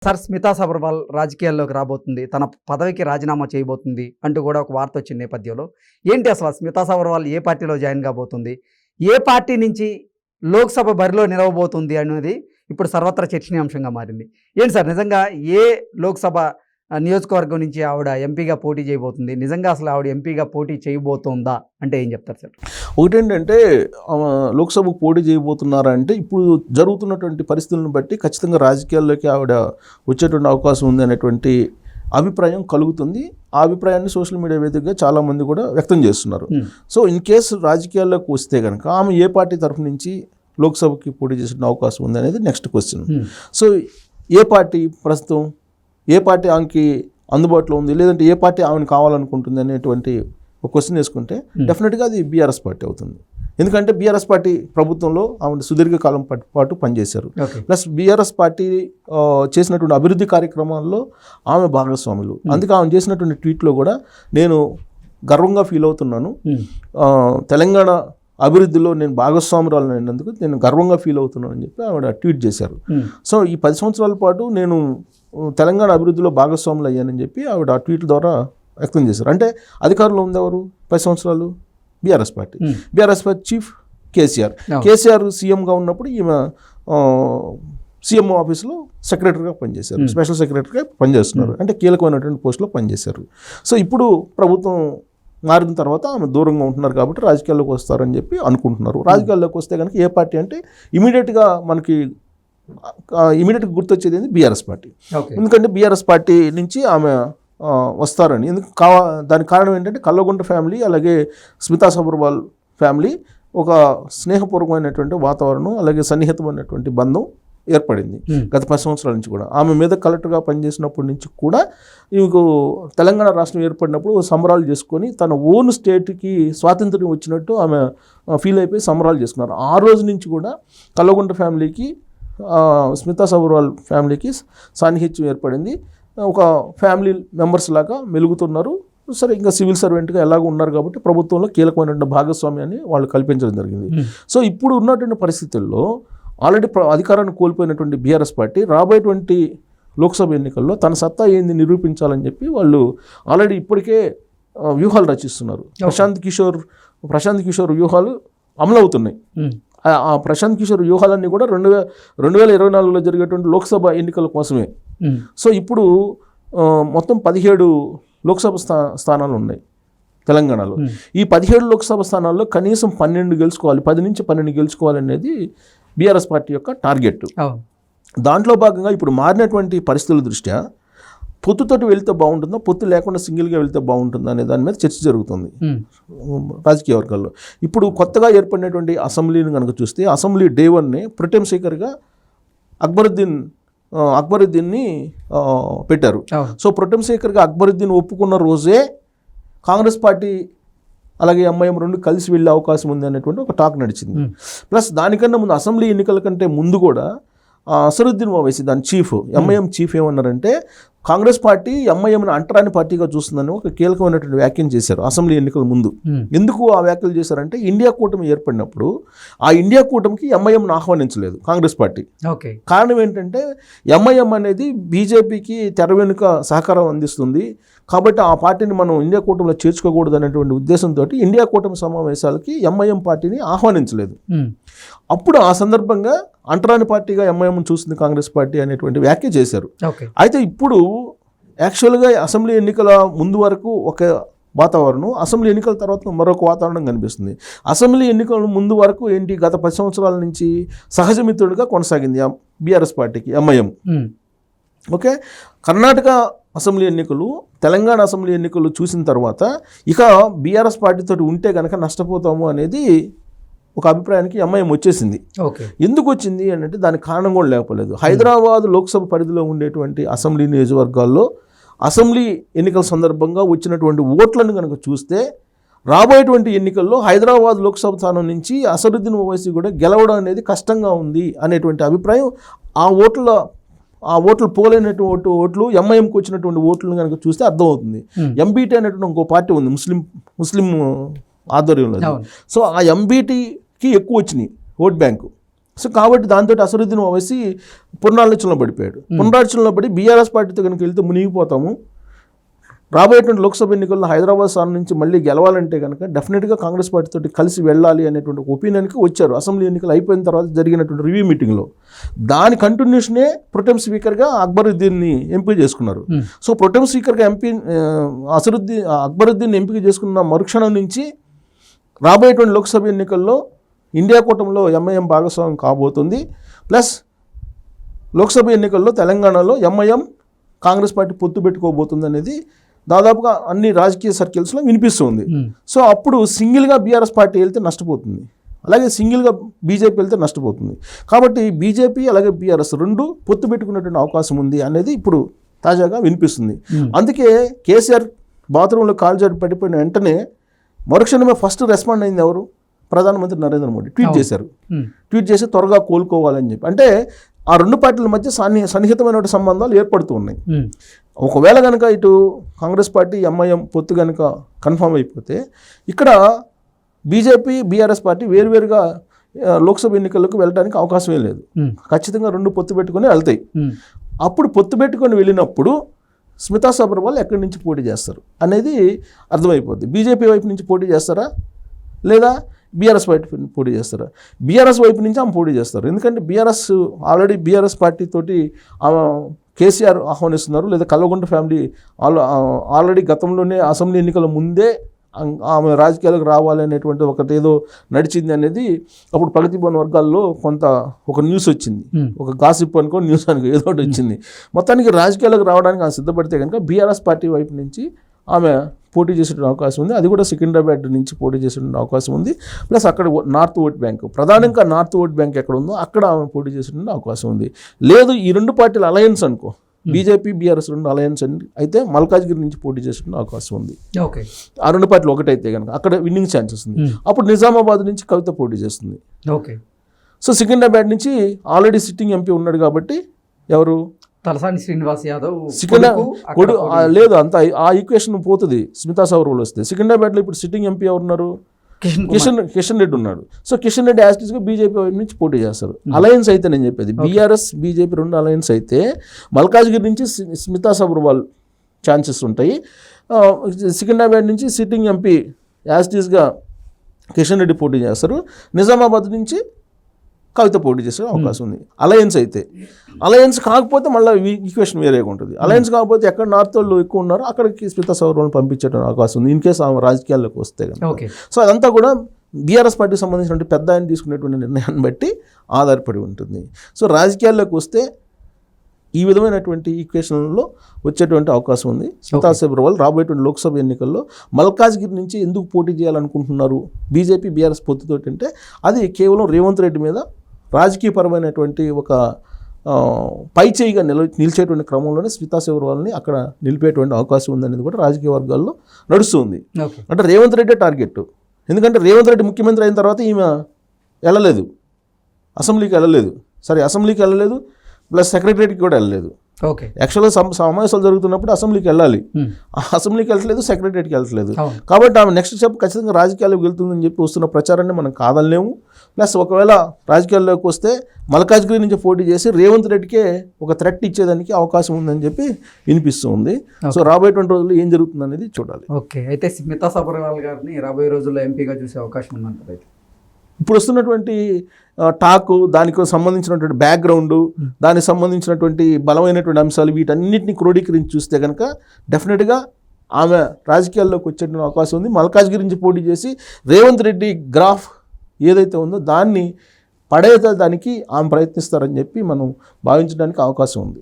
Sir Smita Sabharwal రాజకీయాల్లోకి రాబోతుంది. తన పదవికి రాజీనామా చేయబోతుంది అంటూ కూడా ఒక వార్త వచ్చిన నేపథ్యంలో ఏంటి అసలు స్మితా సబర్వాల్ ఏ పార్టీలో జాయిన్ కాబోతుంది? ఏ పార్టీ నుంచి లోక్సభ బరిలో నిలవబోతుంది అనేది ఇప్పుడు సర్వత్రా చర్చనీయాంశంగా మారింది. ఏంటి సార్ నిజంగా ఏ లోక్సభ నియోజకవర్గం నుంచి ఆవిడ ఎంపీగా పోటీ చేయబోతుంది? నిజంగా అసలు ఆవిడ ఎంపీగా పోటీ చేయబోతుందా అంటే ఏం చెప్తారు సార్? ఒకటేంటంటే లోక్సభకు పోటీ చేయబోతున్నారా అంటే ఇప్పుడు జరుగుతున్నటువంటి పరిస్థితులను బట్టి ఖచ్చితంగా రాజకీయాల్లోకి ఆవిడ వచ్చేటువంటి అవకాశం ఉంది అనేటువంటి అభిప్రాయం కలుగుతుంది. ఆ అభిప్రాయాన్ని సోషల్ మీడియా వేదికగా చాలామంది కూడా వ్యక్తం చేస్తున్నారు. సో ఇన్ కేసు రాజకీయాల్లోకి వస్తే కనుక ఆమె ఏ పార్టీ తరఫు నుంచి లోక్సభకి పోటీ చేసే అవకాశం ఉంది అనేది నెక్స్ట్ క్వశ్చన్. సో ఏ పార్టీ ప్రస్తుతం ఏ పార్టీ ఆమెకి అందుబాటులో ఉంది, లేదంటే ఏ పార్టీ ఆమెను కావాలనుకుంటుంది అనేటువంటి ఒక క్వశ్చన్ వేసుకుంటే డెఫినెట్గా అది బీఆర్ఎస్ పార్టీ అవుతుంది. ఎందుకంటే బీఆర్ఎస్ పార్టీ ప్రభుత్వంలో ఆమె సుదీర్ఘకాలం పాటు పనిచేశారు. ప్లస్ బీఆర్ఎస్ పార్టీ చేసినటువంటి అభివృద్ధి కార్యక్రమాల్లో ఆమె భాగస్వాములు. అందుకే ఆమె చేసినటువంటి ట్వీట్లో కూడా నేను గర్వంగా ఫీల్ అవుతున్నాను, తెలంగాణ అభివృద్ధిలో నేను భాగస్వామురాలను అయినందుకు నేను గర్వంగా ఫీల్ అవుతున్నాను అని చెప్పి ఆవిడ ట్వీట్ చేశారు. సో ఈ 10 సంవత్సరాల పాటు నేను తెలంగాణ అభివృద్ధిలో భాగస్వాములు అయ్యానని చెప్పి ఆవిడ ఆ ట్వీట్ ద్వారా వ్యక్తం చేశారు. అంటే అధికారంలో ఉంది ఎవరు 10 సంవత్సరాలు? BRS party. BRS party chief KCR సీఎంగా ఉన్నప్పుడు ఈమె సీఎం ఆఫీస్లో సెక్రటరీగా పనిచేశారు, స్పెషల్ సెక్రటరీగా పనిచేస్తున్నారు. అంటే కీలకమైనటువంటి పోస్టులో పనిచేశారు. సో ఇప్పుడు ప్రభుత్వం మారిన తర్వాత ఆమె దూరంగా ఉంటున్నారు కాబట్టి రాజకీయాల్లోకి వస్తారని చెప్పి అనుకుంటున్నారు. రాజకీయాల్లోకి వస్తే కనుక ఏ పార్టీ అంటే ఇమీడియట్గా గుర్తొచ్చేది ఏంటి? BRS party. ఎందుకంటే బీఆర్ఎస్ పార్టీ నుంచి ఆమె వస్తారని దానికి కారణం ఏంటంటే కల్వకుంట్ల ఫ్యామిలీ అలాగే స్మితా సబర్వాల్ ఫ్యామిలీ ఒక స్నేహపూర్వకమైనటువంటి వాతావరణం అలాగే సన్నిహితమైనటువంటి బంధం ఏర్పడింది గత 10 సంవత్సరాల నుంచి కూడా. ఆమె మీద కలెక్టర్గా పనిచేసినప్పటి నుంచి కూడా ఈమెకు తెలంగాణ రాష్ట్రం ఏర్పడినప్పుడు సంబరాలు చేసుకొని తన ఓన్ స్టేట్కి స్వాతంత్ర్యం వచ్చినట్టు ఆమె ఫీల్ అయిపోయి సంబరాలు చేసుకున్నారు. ఆ రోజు నుంచి కూడా కల్వకుంట్ల ఫ్యామిలీకి స్మితా సబర్వాల్ ఫ్యామిలీకి సాన్నిహిత్యం ఏర్పడింది. ఒక ఫ్యామిలీ మెంబర్స్ లాగా మెలుగుతున్నారు. సరే, ఇంకా సివిల్ సర్వెంట్గా ఎలాగో ఉన్నారు కాబట్టి ప్రభుత్వంలో కీలకమైనటువంటి భాగస్వామ్యాన్ని వాళ్ళు కల్పించడం జరిగింది. సో ఇప్పుడు ఉన్నటువంటి పరిస్థితుల్లో ఆల్రెడీ అధికారాన్ని కోల్పోయినటువంటి బీఆర్ఎస్ పార్టీ రాబోయేటువంటి లోక్సభ ఎన్నికల్లో తన సత్తా ఏంది నిరూపించాలని చెప్పి వాళ్ళు ఆల్రెడీ ఇప్పటికే వ్యూహాలు రచిస్తున్నారు. ప్రశాంత్ కిషోర్ వ్యూహాలు అమలవుతున్నాయి. ఆ ప్రశాంత్ కిషోర్ వ్యూహాలన్నీ కూడా 2024లో జరిగేటువంటి లోక్సభ ఎన్నికల కోసమే. సో ఇప్పుడు మొత్తం 17 లోక్సభ స్థానాలు ఉన్నాయి తెలంగాణలో. ఈ 17 లోక్సభ స్థానాల్లో కనీసం 12 గెలుచుకోవాలి, 10 నుంచి 12 గెలుచుకోవాలనేది బీఆర్ఎస్ పార్టీ యొక్క టార్గెట్. దాంట్లో భాగంగా ఇప్పుడు మారినటువంటి పరిస్థితుల దృష్ట్యా పొత్తుతోటి వెళ్తే బాగుంటుందా, పొత్తు లేకుండా సింగిల్గా వెళ్తే బాగుంటుందా అనే దాని మీద చర్చ జరుగుతుంది రాజకీయ వర్గాల్లో. ఇప్పుడు కొత్తగా ఏర్పడినటువంటి అసెంబ్లీని కనుక చూస్తే అసెంబ్లీ డే 1ని ప్రొటెం స్పీకర్గా అక్బరుద్దీన్ని పెట్టారు. సో ప్రొటెం స్పీకర్గా అక్బరుద్దీన్ ఒప్పుకున్న రోజే కాంగ్రెస్ పార్టీ అలాగే ఎంఐఎం రెండు కలిసి వెళ్ళే అవకాశం ఉంది అనేటువంటి ఒక టాక్ నడిచింది. ప్లస్ దానికన్నా ముందు అసెంబ్లీ ఎన్నికల కంటే ముందు కూడా అసదుద్దీన్ ఓవైసీ దాని చీఫ్ ఎంఐఎం చీఫ్ ఏమన్నారంటే కాంగ్రెస్ పార్టీ ఎంఐఎంను అంటరాని పార్టీగా చూస్తుందని ఒక కీలకమైనటువంటి వ్యాఖ్యం చేశారు అసెంబ్లీ ఎన్నికల ముందు. ఎందుకు ఆ వ్యాఖ్యలు చేశారంటే ఇండియా కూటమి ఏర్పడినప్పుడు ఆ ఇండియా కూటమికి ఎంఐఎంను ఆహ్వానించలేదు కాంగ్రెస్ పార్టీ. కారణం ఏంటంటే ఎంఐఎం అనేది బీజేపీకి తెర వెనుక సహకారం అందిస్తుంది కాబట్టి ఆ పార్టీని మనం ఇండియా కూటమిలో చేర్చుకోకూడదు అనేటువంటి ఉద్దేశంతో ఇండియా కూటమి సమావేశాలకి ఎంఐఎం పార్టీని ఆహ్వానించలేదు. అప్పుడు ఆ సందర్భంగా అంటరాని పార్టీగా ఎంఐఎం చూస్తుంది కాంగ్రెస్ పార్టీ అనేటువంటి వ్యాఖ్య చేశారు. అయితే ఇప్పుడు యాక్చువల్గా అసెంబ్లీ ఎన్నికల ముందు వరకు ఒక వాతావరణం, అసెంబ్లీ ఎన్నికల తర్వాత మరొక వాతావరణం కనిపిస్తుంది. అసెంబ్లీ ఎన్నికల ముందు వరకు ఏంటి, గత 10 సంవత్సరాల నుంచి సహజమిత్రుడిగా కొనసాగింది బీఆర్ఎస్ పార్టీకి ఎంఐఎం. ఓకే, కర్ణాటక అసెంబ్లీ ఎన్నికలు, తెలంగాణ అసెంబ్లీ ఎన్నికలు చూసిన తర్వాత ఇక బీఆర్ఎస్ పార్టీతో ఉంటే కనుక నష్టపోతాము అనేది ఒక అభిప్రాయానికి ఎంఐఎం వచ్చేసింది. ఎందుకు వచ్చింది అంటే దానికి కారణం కూడా లేకపోలేదు. హైదరాబాద్ లోక్సభ పరిధిలో ఉండేటువంటి అసెంబ్లీ నియోజకవర్గాల్లో అసెంబ్లీ ఎన్నికల సందర్భంగా వచ్చినటువంటి ఓట్లను కనుక చూస్తే రాబోయేటువంటి ఎన్నికల్లో హైదరాబాద్ లోక్సభ స్థానం నుంచి అసదుద్దీన్ ఓవైసీ కూడా గెలవడం అనేది కష్టంగా ఉంది అనేటువంటి అభిప్రాయం ఆ ఓట్లు పోలేనటువంటి ఓట్లు ఎంఐఎంకి వచ్చినటువంటి ఓట్లను కనుక చూస్తే అర్థమవుతుంది. ఎంబీటీ అనేటువంటి ఇంకో పార్టీ ఉంది ముస్లిం ఆధ్వర్యంలో. సో ఆ ఎంబీటీకి ఎక్కువ వచ్చినాయి ఓట్ బ్యాంకు. సో కాబట్టి దాంతో అసదుద్దీన్ ఓవైసీ పునరాలోచనలో పడిపోయాడు. పునరాలోచనలో పడి బీఆర్ఎస్ పార్టీతో కనుక వెళ్తే మునిగిపోతాము, రాబోయేటువంటి లోక్సభ ఎన్నికల్లో హైదరాబాద్ స్థానం నుంచి మళ్ళీ గెలవాలంటే కనుక డెఫినెట్గా కాంగ్రెస్ పార్టీతో కలిసి వెళ్ళాలి అనేటువంటి ఒపీనియన్కి వచ్చారు. అసెంబ్లీ ఎన్నికలు అయిపోయిన తర్వాత జరిగినటువంటి రివ్యూ మీటింగ్లో దాని కంటిన్యూషనే ప్రొటెం స్పీకర్గా అక్బరుద్దీన్ని ఎంపిక చేసుకున్నారు. సో ప్రొటెం స్పీకర్గా అక్బరుద్దీన్ ఎంపిక చేసుకున్న మరుక్షణం నుంచి రాబోయేటువంటి లోక్సభ ఎన్నికల్లో ఇండియా కూటమిలో ఎంఐఎం భాగస్వామ్యం కాబోతుంది. ప్లస్ లోక్సభ ఎన్నికల్లో తెలంగాణలో ఎంఐఎం కాంగ్రెస్ పార్టీ పొత్తు పెట్టుకోబోతుంది అనేది దాదాపుగా అన్ని రాజకీయ సర్కిల్స్లో వినిపిస్తుంది. సో అప్పుడు సింగిల్గా బీఆర్ఎస్ పార్టీ వెళ్తే నష్టపోతుంది, అలాగే సింగిల్గా బీజేపీ వెళ్తే నష్టపోతుంది. కాబట్టి బీజేపీ అలాగే బీఆర్ఎస్ రెండు పొత్తు పెట్టుకునేటువంటి అవకాశం ఉంది అనేది ఇప్పుడు తాజాగా వినిపిస్తుంది. అందుకే కేసీఆర్ బాత్రూంలో కాల్జారి పడిపోయిన వెంటనే మరుక్షణమే ఫస్ట్ రెస్పాండ్ అయింది ఎవరు? ప్రధానమంత్రి నరేంద్ర మోడీ ట్వీట్ చేశారు. ట్వీట్ చేసి త్వరగా కోలుకోవాలని చెప్పి. అంటే ఆ రెండు పార్టీల మధ్య సన్నిహితమైన సంబంధాలు ఏర్పడుతూ ఉన్నాయి. ఒకవేళ కనుక ఇటు కాంగ్రెస్ పార్టీ ఎంఐఎం పొత్తు కనుక కన్ఫామ్ అయిపోతే ఇక్కడ బీజేపీ బీఆర్ఎస్ పార్టీ వేరువేరుగా లోక్సభ ఎన్నికలకు వెళ్ళడానికి అవకాశమే లేదు. ఖచ్చితంగా రెండు పొత్తు పెట్టుకొని వెళ్తాయి. అప్పుడు పొత్తు పెట్టుకొని వెళ్ళినప్పుడు స్మితా సబర్వాల్ ఎక్కడి నుంచి పోటీ చేస్తారు అనేది అర్థమైపోద్ది. బీజేపీ వైపు నుంచి పోటీ చేస్తారా లేదా బీఆర్ఎస్ వైపు పోటీ చేస్తారా? బీఆర్ఎస్ వైపు నుంచి ఆమె పోటీ చేస్తారు. ఎందుకంటే ఆల్రెడీ బీఆర్ఎస్ పార్టీ తోటి కేసీఆర్ ఆహ్వానిస్తున్నారు, లేదా కల్వకుంట్ల ఫ్యామిలీ ఆల్రెడీ గతంలోనే అసెంబ్లీ ఎన్నికల ముందే ఆమె రాజకీయాలకు రావాలి అనేటువంటి ఒకటి ఏదో నడిచింది అనేది అప్పుడు ప్రగతి భవన్ వర్గాల్లో ఒక న్యూస్ వచ్చింది, ఒక గాసిప్ అనుకో న్యూస్ అనుకో ఏదో ఒకటి వచ్చింది. మొత్తానికి రాజకీయాలకు రావడానికి ఆమె సిద్ధపడితే కనుక బీఆర్ఎస్ పార్టీ వైపు నుంచి ఆమె పోటీ చేసే అవకాశం ఉంది. అది కూడా సికింద్రాబాద్ నుంచి పోటీ చేసే అవకాశం ఉంది. ప్లస్ అక్కడ నార్త్ ఓట్ బ్యాంక్, ప్రధానంగా నార్త్ ఓట్ బ్యాంక్ ఎక్కడ ఉందో అక్కడ ఆమె పోటీ చేసే అవకాశం ఉంది. లేదు ఈ రెండు పార్టీల అలయన్స్ అనుకో, బీజేపీ బీఆర్ఎస్ రెండు అలయన్స్ అయితే మల్కాజ్గిరి నుంచి పోటీ చేసే అవకాశం ఉంది. ఆ రెండు పార్టీలు ఒకటైతే కనుక అక్కడ విన్నింగ్ ఛాన్సెస్ ఉంది. అప్పుడు నిజామాబాద్ నుంచి కవిత పోటీ చేస్తుంది. సో సికింద్రాబాద్ నుంచి ఆల్రెడీ సిట్టింగ్ ఎంపీ ఉన్నాడు కాబట్టి ఎవరు? తలసాని శ్రీనివాస్ యాదవ్ లేదు, అంత ఆ ఈక్వేషన్ పోతుంది. స్మితా సబర్వాల్ వస్తే సికింద్రాబాద్లో ఇప్పుడు సిట్టింగ్ ఎంపీ ఎవరున్నారు? కిషన్ రెడ్డి ఉన్నాడు. సో కిషన్ రెడ్డి యాస్టీస్గా బీజేపీ వైపు నుంచి పోటీ చేస్తారు. అలయన్స్ అయితే నేను చెప్పేది బీఆర్ఎస్ బీజేపీ రెండు అలయన్స్ అయితే మల్కాజ్గిరి నుంచి స్మితా సబర్వాల్ ఛాన్సెస్ ఉంటాయి. సికింద్రాబాద్ నుంచి సిట్టింగ్ ఎంపీ యాస్టీస్గా కిషన్ రెడ్డి పోటీ చేస్తారు. నిజామాబాద్ నుంచి కవిత పోటీ చేసే అవకాశం ఉంది అలయన్స్ అయితే. అలయన్స్ కాకపోతే మళ్ళీ ఈక్వేషన్ వేరేగా ఉంటుంది. అలయన్స్ కాకపోతే ఎక్కడ నార్త్ వాళ్ళు ఎక్కువ ఉన్నారో అక్కడికి స్మితా సబర్వాల్ని పంపించడం అవకాశం ఉంది ఇన్ కేసు ఆమె రాజకీయాల్లోకి వస్తే కనుక. సో అదంతా కూడా బీఆర్ఎస్ పార్టీకి సంబంధించినటువంటి పెద్ద ఆయన తీసుకునేటువంటి నిర్ణయాన్ని బట్టి ఆధారపడి ఉంటుంది. సో రాజకీయాల్లోకి వస్తే ఈ విధమైనటువంటి ఈక్వేషన్లో వచ్చేటువంటి అవకాశం ఉంది. స్మితా సబర్వాల్ రాబోయేటువంటి లోక్సభ ఎన్నికల్లో మల్కాజ్గిరి నుంచి ఎందుకు పోటీ చేయాలనుకుంటున్నారు బీజేపీ బీఆర్ఎస్ పొత్తుతోటి అంటే అది కేవలం రేవంత్ రెడ్డి మీద రాజకీయపరమైనటువంటి ఒక పైచేయిగా నిలిచేటువంటి క్రమంలోనే స్మితా సబర్వాల్ని అక్కడ నిలిపేటువంటి అవకాశం ఉందనేది కూడా రాజకీయ వర్గాల్లో నడుస్తుంది. అంటే రేవంత్ రెడ్డి టార్గెట్. ఎందుకంటే రేవంత్ రెడ్డి ముఖ్యమంత్రి అయిన తర్వాత ఈమె వెళ్ళలేదు, అసెంబ్లీకి వెళ్ళలేదు, ప్లస్ సెక్రటరీకి కూడా వెళ్ళలేదు. యాక్చువల్గా సమావేశాలు జరుగుతున్నప్పుడు అసెంబ్లీకి వెళ్ళాలి, అసెంబ్లీకి వెళ్ళట్లేదు, సెక్రటరీకి వెళ్ళట్లేదు. కాబట్టి ఆమె నెక్స్ట్ స్టెప్ ఖచ్చితంగా రాజకీయాల్లోకి వెళ్తుందని చెప్పి వస్తున్న ప్రచారాన్ని మనం కాదనలేము. ప్లస్ ఒకవేళ రాజకీయాల్లోకి వస్తే మల్కాజ్గిరి నుంచి పోటీ చేసి రేవంత్ రెడ్డికే ఒక థ్రెట్ ఇచ్చేదానికి అవకాశం ఉందని చెప్పి వినిపిస్తూ ఉంది. సో రాబోయేటువంటి రోజుల్లో ఏం జరుగుతుంది అనేది చూడాలి. ఓకే, అయితే స్మితా సబర్వాల్ గారిని రాబోయే రోజుల్లో ఎంపీగా చూసే అవకాశం ఉందంటారు. అయితే ఇప్పుడు వస్తున్నటువంటి టాకు, దానికి సంబంధించినటువంటి బ్యాక్గ్రౌండ్, దానికి సంబంధించినటువంటి బలమైనటువంటి అంశాలు వీటన్నిటిని క్రోడీకరించి చూస్తే కనుక డెఫినెట్గా ఆమె రాజకీయాల్లోకి వచ్చే అవకాశం ఉంది. మల్కాజ్గిరి నుంచి పోటీ చేసి రేవంత్ రెడ్డి గ్రాఫ్ ఏదైతే ఉందో దాన్ని పడేదానికి ఆమె ప్రయత్నిస్తారని చెప్పి మనం భావించడానికి అవకాశం ఉంది.